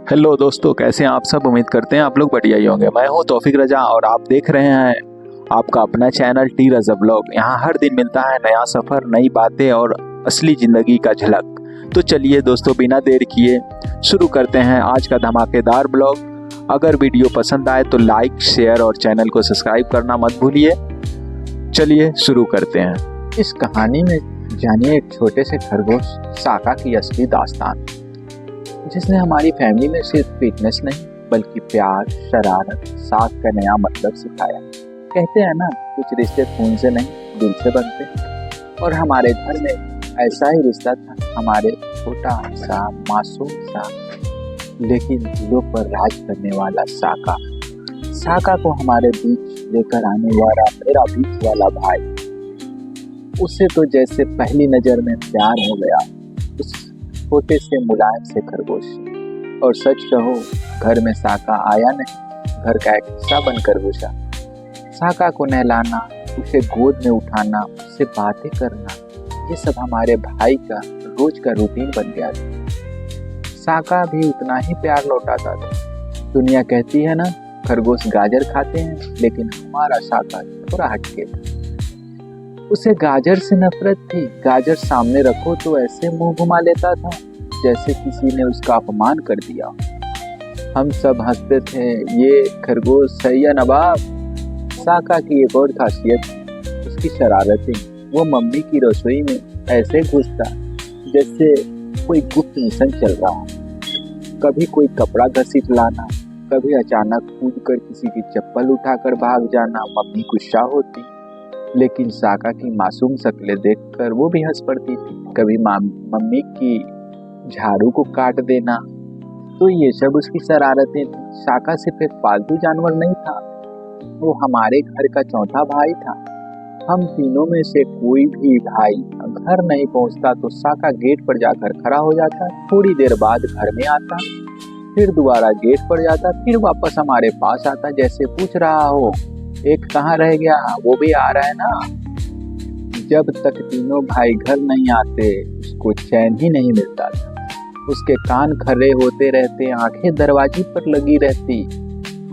Hello दोस्तों, कैसे हैं आप सब। उम्मीद करते हैं आप लोग बढ़िया ही होंगे। मैं हूं तौफीक रजा और आप देख रहे हैं आपका अपना चैनल टी रजा ब्लॉग। यहाँ हर दिन मिलता है नया सफ़र, नई बातें और असली ज़िंदगी का झलक। तो चलिए दोस्तों, बिना देर किए शुरू करते हैं आज का धमाकेदार ब्लॉग। अगर वीडियो पसंद आए तो लाइक, शेयर और चैनल को सब्सक्राइब करना मत भूलिए। चलिए शुरू करते हैं। इस कहानी में जानिए एक छोटे से खरगोश साका की असली दास्तान, जिसने हमारी फैमिली में सिर्फ फिटनेस नहीं बल्कि प्यार, शरारत, साथ का नया मतलब सिखाया। कहते हैं ना, कुछ रिश्ते खून से नहीं दिल से बनते, और हमारे घर में ऐसा ही रिश्ता था। हमारे छोटा सा, मासूम सा, लेकिन दिलों पर राज करने वाला साका। साका को हमारे बीच लेकर आने वाला मेरा बीच वाला भाई, उसे तो जैसे पहली नजर में प्यार हो गया उस छोटे से मुलायम से खरगोश। और सच कहो, घर में साका आया नहीं, घर का एक हिस्सा बनकर घुसा। साका को नहलाना, उसे गोद में उठाना, उससे बातें करना, ये सब हमारे भाई का रोज का रूटीन बन गया था। साका भी उतना ही प्यार लौटाता था। दुनिया कहती है ना, खरगोश गाजर खाते हैं, लेकिन हमारा साका थोड़ा हटके था। उसे गाजर से नफरत थी। गाजर सामने रखो तो ऐसे मुंह घुमा लेता था जैसे किसी ने उसका अपमान कर दिया। हम सब हंसते थे, ये खरगोश सही है नवाब। साका की एक और खासियत उसकी शरारतें। वो मम्मी की रसोई में ऐसे घुसता जैसे कोई गुप्त मिशन चल रहा हो। कभी कोई कपड़ा घसीट लाना, कभी अचानक कूद कर किसी की चप्पल उठाकर भाग जाना। मम्मी गुस्सा होती, लेकिन साका की मासूम शक्लें देखकर वो भी हंस पड़ती थी। कभी मम्मी की झाड़ू को काट देना। तो ये सब उसकी शरारतें थी। साका सिर्फ एक पालतू जानवर नहीं था, वो हमारे घर का चौथा भाई था। हम तीनों में से कोई भी भाई घर नहीं पहुंचता तो साका गेट पर जाकर खड़ा हो जाता। थोड़ी देर बाद घर में आता, फिर दोबारा गेट पर जाता, फिर वापस हमारे पास आता, जैसे पूछ रहा हो, एक कहाँ रह गया, वो भी आ रहा है ना। जब तक तीनों भाई घर नहीं आते उसको चैन ही नहीं मिलता था। उसके कान खड़े होते रहते, आंखें दरवाजे पर लगी रहती,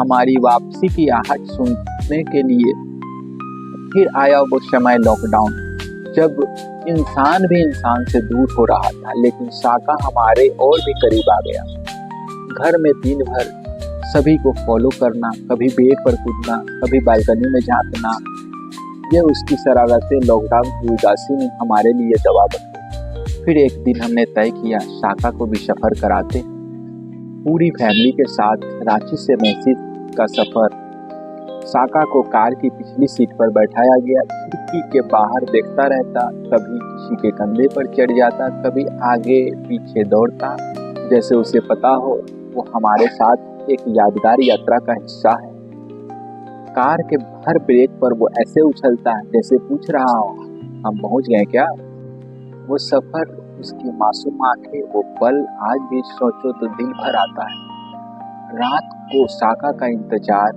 हमारी वापसी की आहट सुनने के लिए। फिर आया वो समय लॉकडाउन, जब इंसान भी इंसान से दूर हो रहा था, लेकिन साका हमारे और भी करीब आ गया। घर में दिन भर सभी को फॉलो करना, कभी बेड पर कूदना, कभी बालकनी में झांकना, ये उसकी शरारतें लॉकडाउन की उदासी में हमारे लिए दवा बन गई। फिर एक दिन हमने तय किया, साका को भी सफर कराते। पूरी फैमिली के साथ रांची से मैसी का सफर। साका को कार की पिछली सीट पर बैठाया गया। खिड़की के बाहर देखता रहता, कभी किसी के कंधे पर चढ़ जाता, कभी आगे पीछे दौड़ता, जैसे उसे पता हो वो हमारे साथ एक यादगार यात्रा का हिस्सा है। कार के हर ब्रेक पर वो ऐसे उछलता है जैसे पूछ रहा हो, हम पहुंच गए क्या। वो सफर, उसकी मासूम आंखें, वो पल आज भी सोचो तो दिल भर आता है। रात को साका का इंतजार।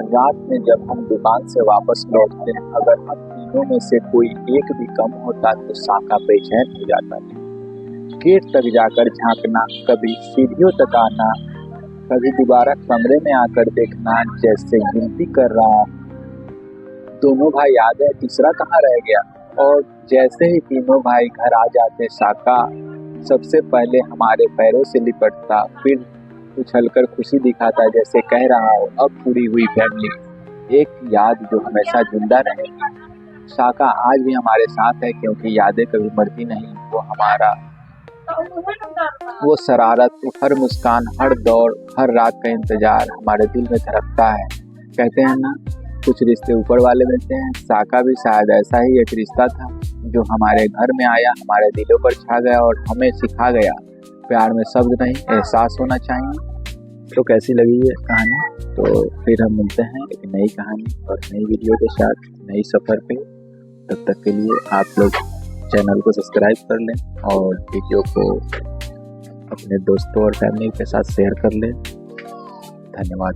रात में जब हम दुकान से वापस लौटते हैं, अगर हम तीनों में से कोई एक भी कम होता तो साका बेचैन हो जाता था। गेट तक जाकर झांकना, कभी सीढ़ियों तक आना, कभी दोबारा कमरे में आकर देखना जैसे गिनती कर रहा हूं, दोनों भाई आ गए, तीसरा कहाँ रह गया। और जैसे ही तीनों भाई घर आ जाते, साका सबसे पहले हमारे पैरों से लिपटता, फिर उछलकर खुशी दिखाता जैसे कह रहा हो, अब पूरी हुई फैमिली। एक याद जो हमेशा जिंदा रहेगी। साका आज भी हमारे साथ है, क्योंकि यादें कभी मरती नहीं। वो शरारत, हर मुस्कान, हर दौड़, हर रात का इंतजार हमारे दिल में धड़कता है। कहते हैं ना, कुछ रिश्ते ऊपर वाले मिलते हैं। साका भी शायद ऐसा ही एक रिश्ता था जो हमारे घर में आया, हमारे दिलों पर छा गया और हमें सिखा गया, प्यार में शब्द नहीं, एहसास होना चाहिए। तो कैसी लगी ये कहानी? तो फिर हम मिलते हैं एक नई कहानी और नई वीडियो के साथ, नई सफ़र पे। तब तक के लिए आप लोग चैनल को सब्सक्राइब कर लें और वीडियो को अपने दोस्तों और फैमिली के साथ शेयर कर लें। धन्यवाद।